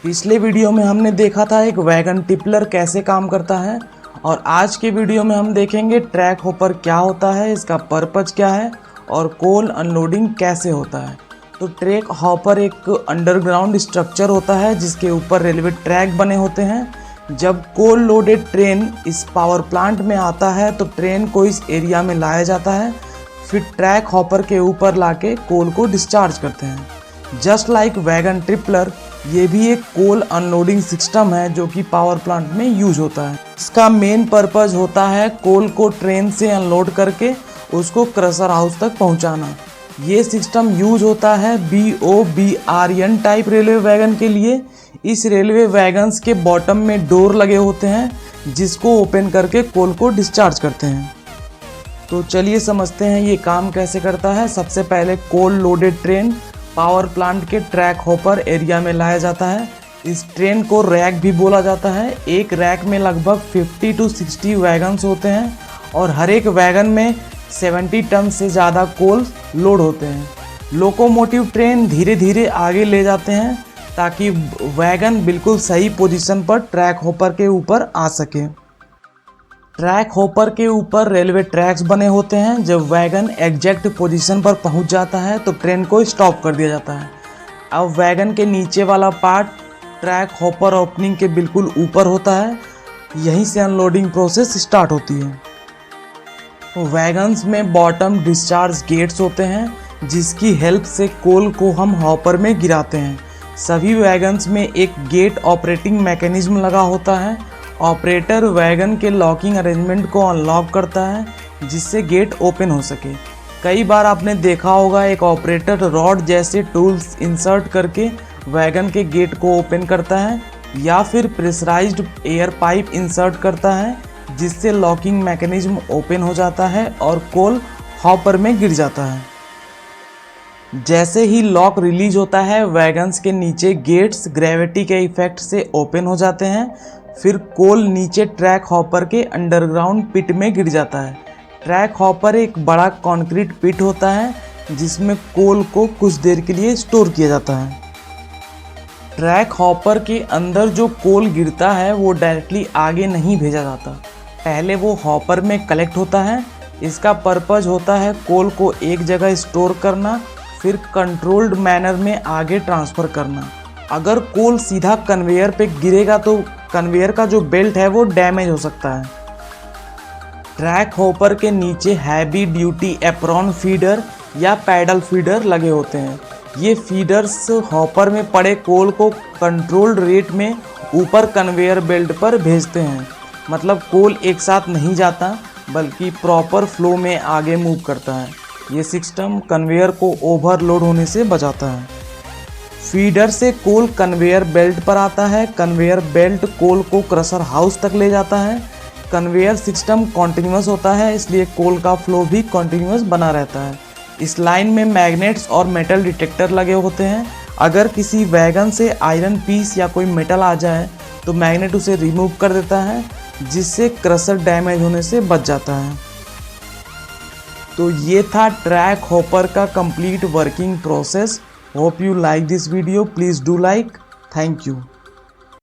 पिछले वीडियो में हमने देखा था एक वैगन टिपलर कैसे काम करता है और आज के वीडियो में हम देखेंगे ट्रैक हॉपर क्या होता है, इसका पर्पज क्या है और कोल अनलोडिंग कैसे होता है। तो ट्रैक हॉपर एक अंडरग्राउंड स्ट्रक्चर होता है जिसके ऊपर रेलवे ट्रैक बने होते हैं। जब कोल लोडेड ट्रेन इस पावर प्लांट में आता है तो ट्रेन को इस एरिया में लाया जाता है, फिर ट्रैक हॉपर के ऊपर लाके कोल को डिस्चार्ज करते हैं। जस्ट लाइक वैगन ट्रिपलर, ये भी एक कोल अनलोडिंग सिस्टम है जो कि पावर प्लांट में यूज होता है। इसका मेन पर्पज होता है कोल को ट्रेन से अनलोड करके उसको क्रशर हाउस तक पहुंचाना। ये सिस्टम यूज होता है BOBRN टाइप रेलवे वैगन के लिए। इस रेलवे वैगन्स के बॉटम में डोर लगे होते हैं जिसको ओपन करके कोल को डिस्चार्ज करते हैं। तो चलिए समझते हैं ये काम कैसे करता है। सबसे पहले कोल लोडेड ट्रेन पावर प्लांट के ट्रैक हॉपर एरिया में लाया जाता है। इस ट्रेन को रैक भी बोला जाता है। एक रैक में लगभग 50 to 60 वैगन्स होते हैं और हर एक वैगन में 70 टन से ज़्यादा कोल लोड होते हैं। लोकोमोटिव ट्रेन धीरे धीरे आगे ले जाते हैं ताकि वैगन बिल्कुल सही पोजीशन पर ट्रैक हॉपर के ऊपर आ सके। ट्रैक हॉपर के ऊपर रेलवे ट्रैक्स बने होते हैं। जब वैगन एग्जैक्ट पोजीशन पर पहुंच जाता है तो ट्रेन को स्टॉप कर दिया जाता है। अब वैगन के नीचे वाला पार्ट ट्रैक हॉपर ओपनिंग के बिल्कुल ऊपर होता है। यहीं से अनलोडिंग प्रोसेस स्टार्ट होती है। वैगन्स में बॉटम डिस्चार्ज गेट्स होते हैं जिसकी हेल्प से कोल को हम हॉपर में गिराते हैं। सभी वैगन्स में एक गेट ऑपरेटिंग मैकेनिज्म लगा होता है। ऑपरेटर वैगन के लॉकिंग अरेंजमेंट को अनलॉक करता है जिससे गेट ओपन हो सके। कई बार आपने देखा होगा एक ऑपरेटर रॉड जैसे टूल्स इंसर्ट करके वैगन के गेट को ओपन करता है या फिर प्रेशराइज्ड एयर पाइप इंसर्ट करता है जिससे लॉकिंग मैकेनिज्म ओपन हो जाता है और कोल हॉपर में गिर जाता है। जैसे ही लॉक रिलीज होता है वैगन्स के नीचे गेट्स ग्रेविटी के इफेक्ट से ओपन हो जाते हैं। फिर कोल नीचे ट्रैक हॉपर के अंडरग्राउंड पिट में गिर जाता है। ट्रैक हॉपर एक बड़ा कंक्रीट पिट होता है जिसमें कोल को कुछ देर के लिए स्टोर किया जाता है। ट्रैक हॉपर के अंदर जो कोल गिरता है वो डायरेक्टली आगे नहीं भेजा जाता, पहले वो हॉपर में कलेक्ट होता है। इसका पर्पज होता है कोल को एक जगह स्टोर करना, फिर कंट्रोल्ड मैनर में आगे ट्रांसफ़र करना। अगर कोल सीधा कन्वेयर पे गिरेगा तो कन्वेयर का जो बेल्ट है वो डैमेज हो सकता है। ट्रैक हॉपर के नीचे हैवी ड्यूटी एप्रॉन फीडर या पैडल फीडर लगे होते हैं। ये फीडर्स हॉपर में पड़े कोल को कंट्रोल्ड रेट में ऊपर कन्वेयर बेल्ट पर भेजते हैं। मतलब कोल एक साथ नहीं जाता बल्कि प्रॉपर फ्लो में आगे मूव करता है। ये सिस्टम कन्वेयर को ओवरलोड होने से बचाता है। फीडर से कोल कन्वेयर बेल्ट पर आता है। कन्वेयर बेल्ट कोल को क्रशर हाउस तक ले जाता है। कन्वेयर सिस्टम कॉन्टिन्यूस होता है इसलिए कोल का फ्लो भी कॉन्टिन्यूस बना रहता है। इस लाइन में मैग्नेट्स और मेटल डिटेक्टर लगे होते हैं। अगर किसी वैगन से आयरन पीस या कोई मेटल आ जाए तो मैग्नेट उसे रिमूव कर देता है जिससे क्रशर डैमेज होने से बच जाता है। तो ये था ट्रैक हॉपर का complete working process. Hope you like this video. Please do like. Thank you.